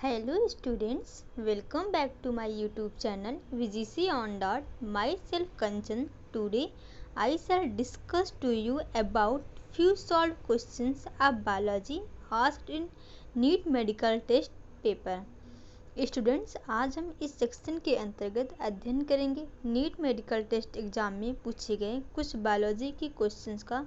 Hello students, welcome back to my YouTube channel VGC on dot. Myself Kanchan. Today I shall discuss to you about few solved questions of biology asked in NEET medical test paper. Students, आज हम इस section के अंतर्गत अध्ययन करेंगे NEET medical test exam में पूछे गए कुछ बायोलॉजी की क्वेश्चंस का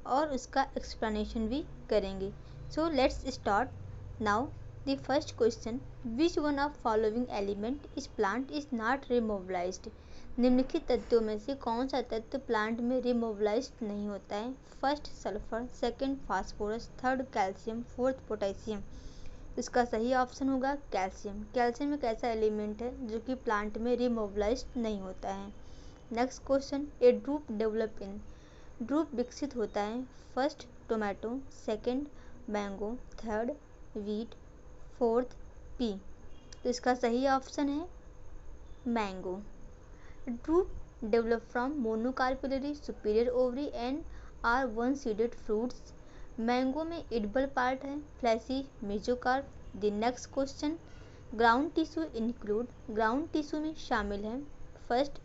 और उसका एक्सप्लेनेशन भी करेंगे. So let's start now. The first question, which one of following element is plant is not remobilized? निम्नलिखित तत्वों में से कौन सा तत्व प्लांट में रिमोबिलाइज्ड नहीं होता है? First sulphur, second phosphorus, third calcium, fourth potassium. इसका सही ऑप्शन होगा कैल्शियम. कैल्शियम एक ऐसा एलिमेंट है जो कि प्लांट में रिमोबिलाइज्ड नहीं होता है. Next question, a drupe develop in. Drupe विकसित होता है first tomato, second mango, third wheat, fourth pea. तो इसका सही ऑप्शन है mango. Drupe develop from monocarpellary superior ovary and are one seeded fruits. Mango में एडिबल पार्ट है fleshy mesocarp. The next question, ground tissue include. Ground tissue में शामिल है first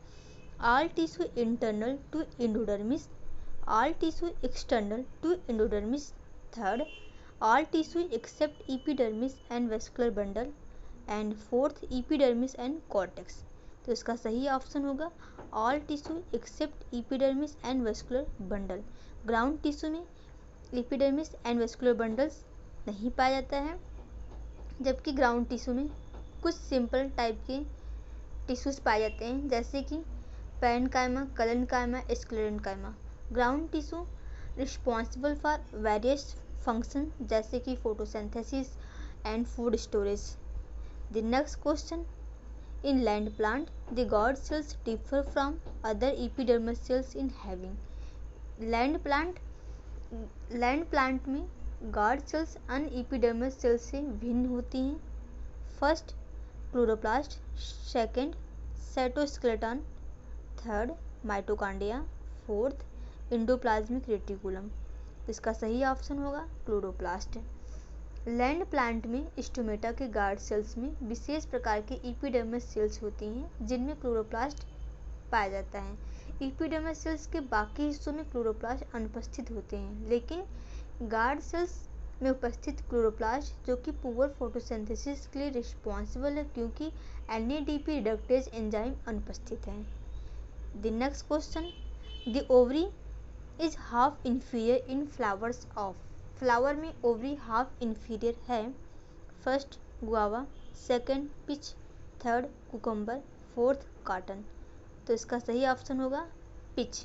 all tissue internal to endodermis, all tissue external to endodermis, third all tissue except epidermis and vascular bundle, and fourth epidermis and cortex. तो इसका सही option होगा all tissue except epidermis and vascular bundle. Ground tissue में epidermis and vascular bundles नहीं पाया जाता है, जबकि ग्राउंड टिश्यू में कुछ सिंपल टाइप के टिश्यूज पाए जाते हैं जैसे कि parenchyma, collenchyma, sclerenchyma. Ground tissue responsible for various function जैसे कि photosynthesis and food storage. The next question, in land plant the guard cells differ from other epidermal cells in having. Land plant में guard cells अन्य epidermal cells से भिन्न होती हैं. First chloroplast, second cytoskeleton, third mitochondria, fourth endoplasmic reticulum. इसका सही option होगा chloroplast. Land plant में स्टोमेटा के गार्ड सेल्स में विशेष प्रकार के एपिडर्मस सेल्स होती हैं जिनमें क्लोरोप्लास्ट पाया जाता है. एपिडर्मस सेल्स के बाकी हिस्सों में क्लोरोप्लास्ट अनुपस्थित होते हैं, लेकिन गार्ड सेल्स में उपस्थित क्लोरोप्लास्ट जो कि पुअर फोटोसिंथेसिस के लिए रिस्पॉन्सिबल है क्योंकि NADP रिडक्टेज एंजाइम अनुपस्थित है. The next question, the ovary is half inferior in flowers of. Flower में ओवरी हाफ इंफीरियर है first guava, second pitch, third cucumber, fourth cotton. तो इसका सही ऑप्शन होगा पिच.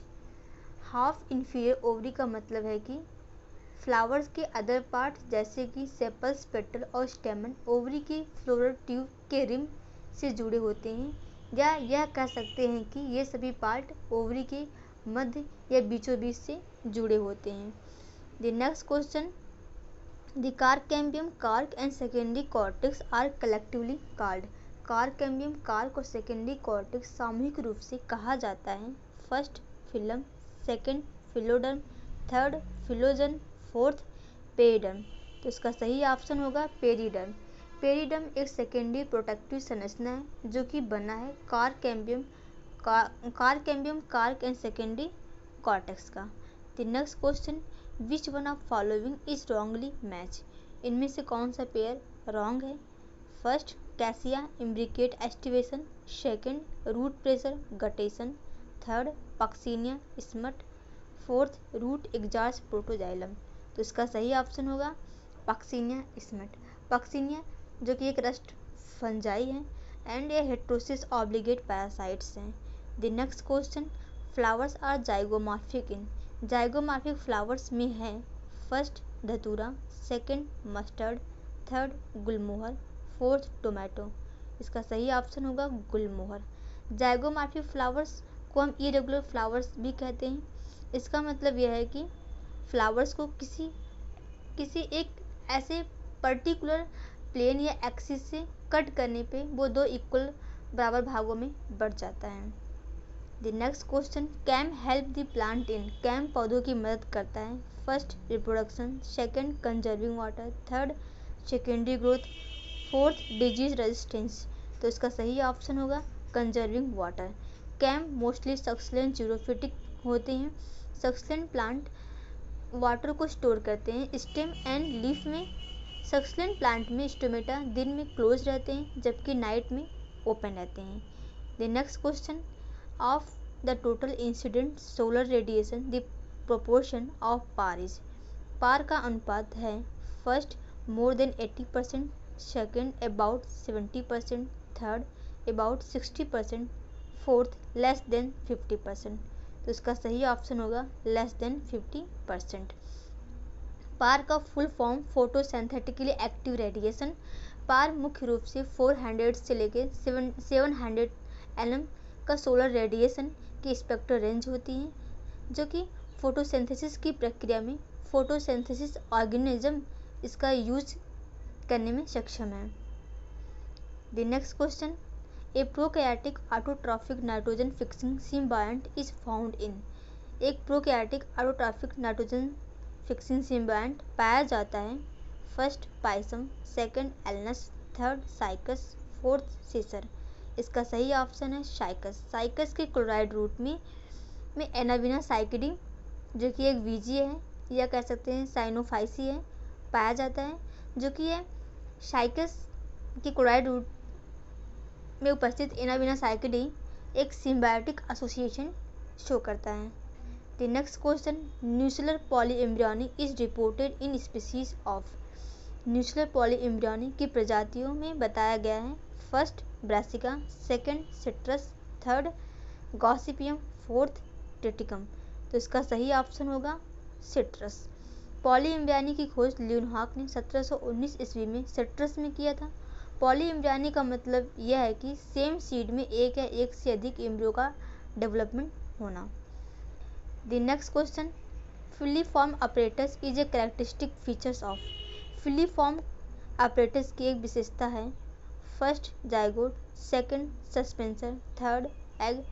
हाफ इंफीरियर ओवरी का मतलब है कि फ्लावर्स के अदर पार्ट जैसे कि सेपल्स, पेटल और स्टेमन ओवरी के फ्लोरल ट्यूब के रिम से जुड़े होते हैं, या यह कह सकते हैं कि ये सभी पार्ट ओवरी के मध्य या बीचों बीच से जुड़े होते हैं. The next question, the cork cambium, cork and secondary cortex are collectively called. Cork cambium, cork और सेकेंडरी कॉर्टेक्स सामूहिक रूप से कहा जाता है first phellem, second phelloderm, third phellogen, fourth periderm. तो इसका सही ऑप्शन होगा पेरिडर्म. पेरिडर्म एक सेकेंडरी प्रोटेक्टिव संरचना है जो कि बना है cork cambium, cork and secondary cortex का. The next question, which one of following is wrongly match. इनमें से कौन सा पेयर रॉन्ग है? First Cassia imbricate aestivation, second root pressure guttation, third Puccinia smut, fourth root exarch protoxylem. तो इसका सही option होगा पक्सीनिया स्मट. पक्सीनिया जो कि एक रस्ट फंजाई है एंड ये हेट्रोसिस ऑब्लिगेट पैरासाइट्स हैं. The next question, flowers are zygomorphic in. Zygomorphic flowers में है first datura, second mustard, third gulmohar, fourth tomato. इसका सही ऑप्शन होगा गुलमोहर. जाइगोमॉर्फिक फ्लावर्स को हम इरेगुलर फ्लावर्स भी कहते हैं. इसका मतलब यह है कि फ्लावर्स को किसी एक ऐसे पर्टिकुलर प्लेन या एक्सिस से कट करने पे वो दो इक्वल बराबर भागों में बढ़ जाता है. The next question, CAM help the plant in. CAM पौधों की मदद करता है first reproduction, second conserving water, third secondary growth, fourth disease resistance, तो इसका सही ऑप्शन होगा conserving water. CAM mostly succulent xerophytic होते हैं। सक्सलेंट प्लांट वाटर को स्टोर करते हैं। स्टेम एंड लीफ में सक्सलेंट प्लांट में स्टोमेटा दिन में क्लोज रहते हैं जबकि नाइट में ओपन रहते हैं। The next question, of the total incident solar radiation the proportion of PAR is, PAR का अनुपात है first more than 80%, second about 70%, third about 60%, fourth less than 50%, तो इसका सही ऑप्शन होगा लेस देन 50%। पार का full form photosynthetically active radiation. PAR मुख्य रूप से 400 से लेकर 700 nm का सोलर रेडिएशन की स्पेक्ट्रल रेंज होती है जो कि फोटोसिंथेसिस की प्रक्रिया में फोटोसिंथेसिस ऑर्गेनिज्म इसका यूज करने में सक्षम है। The next question, a prokaryotic autotrophic nitrogen fixing symbiont is found in, एक prokaryotic autotrophic nitrogen fixing symbiont पाया जाता है first Pisum, second Alnus, third Cycas, fourth Cicer, इसका सही ऑप्शन है साइकस। साइकस के क्लोराइड रूट में एनाबिना साइकिडी जो कि एक वीजीए है या कह सकते हैं साइनोफाइसी है पाया जाता है, जो कि ये साइकस के क्लोराइड रूट में उपस्थित एनाबिना साइकिडी एक सिम्बायोटिक एसोसिएशन शो करता है। The next question, nuclear polyembryony is reported in species of, nuclear polyembryony की प्रजातियों में बताया गया है first brassica, second citrus, third Gossypium, fourth Triticum, तो इसका सही ऑप्शन होगा सिट्रस। पॉलीएम्ब्रियोनी की खोज लियोनहार्क ने 1719 ईस्वी में सिट्रस में किया था। पॉलीएम्ब्रियोनी का मतलब यह है कि सेम सीड में एक या एक से अधिक एम्ब्रियो का डेवलपमेंट होना। The next question, filiform apparatus is a characteristic features of, filiform apparatus की एक विशेषता है first zygote, second suspensor, third egg,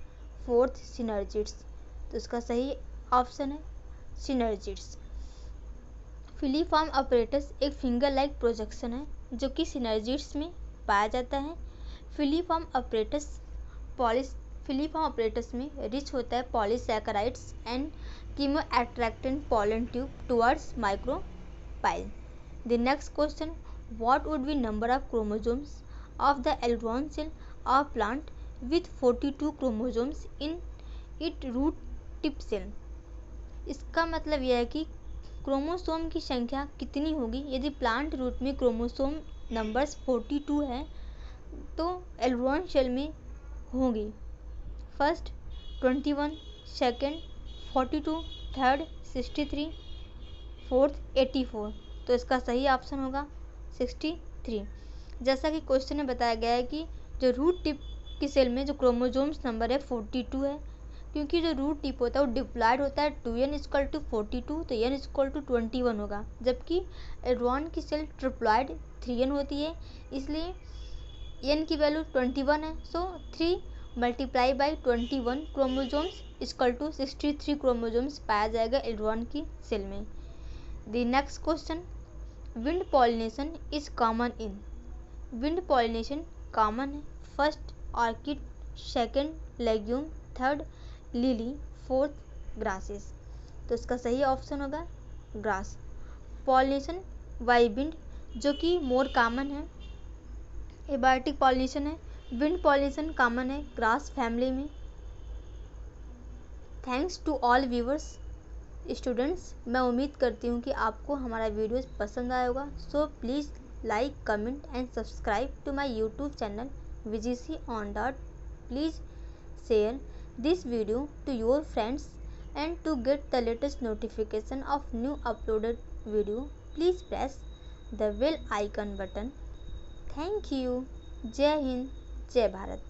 fourth synergids, तो इसका सही ऑप्शन है सिनर्जिड्स। फिलीफॉर्म अपरेटस एक फिंगर लाइक प्रोजेक्शन है जो कि सिनर्जिड्स में पाया जाता है। फिलीफॉर्म अपरेटस में रिच होता है polysaccharides and chemoattractant pollen tube towards micropyle. The next question, what would be number of chromosomes of the aleurone cell of plant with 42 chromosomes in it root tip cell, इसका मतलब यह है कि chromosome की संख्या कितनी होगी यदि प्लांट रूट में क्रोमोसोम नंबर्स 42 है तो एल्ड्रॉन सेल में होंगी फर्स्ट 21, सेकंड 42, थर्ड 63, फोर्थ 84, तो इसका सही ऑप्शन होगा 63। जैसा कि क्वेश्चन में बताया गया है कि जो रूट टिप की सेल में जो क्रोमोसोम्स नंबर है 42 है, क्योंकि जो रूट टिप होता है वो डिप्लॉयड होता है 2n इक्वल टू 42 तो n इक्वल टू 21 होगा, जबकि एल्ड्रॉन की सेल ट्रिप्लॉयड 3n होती है इसलिए n की वैल्यू 21 है, so 3 multiply by 21 chromosomes equal to 63 chromosomes पाया जाएगा एल्ड्रॉन की सेल में। The next question, wind pollination is common in, wind pollination common है first orchid, second legume, third lily, fourth grasses, तो इसका सही ऑप्शन होगा ग्रास। पॉलिनेशन बाय विंड जो कि मोर कॉमन है, एबायोटिक पॉलिनेशन है, विंड पॉलिनेशन कॉमन है ग्रास फैमिली में। Thanks to all viewers students, मैं उम्मीद करती हूँ कि आपको हमारा वीडियो पसंद आया होगा, so please like, comment and subscribe to my YouTube channel VGC on dot. Please share this video to your friends and to get the latest notification of new uploaded video, please press the bell icon button. Thank you. जय हिंद, जय भारत।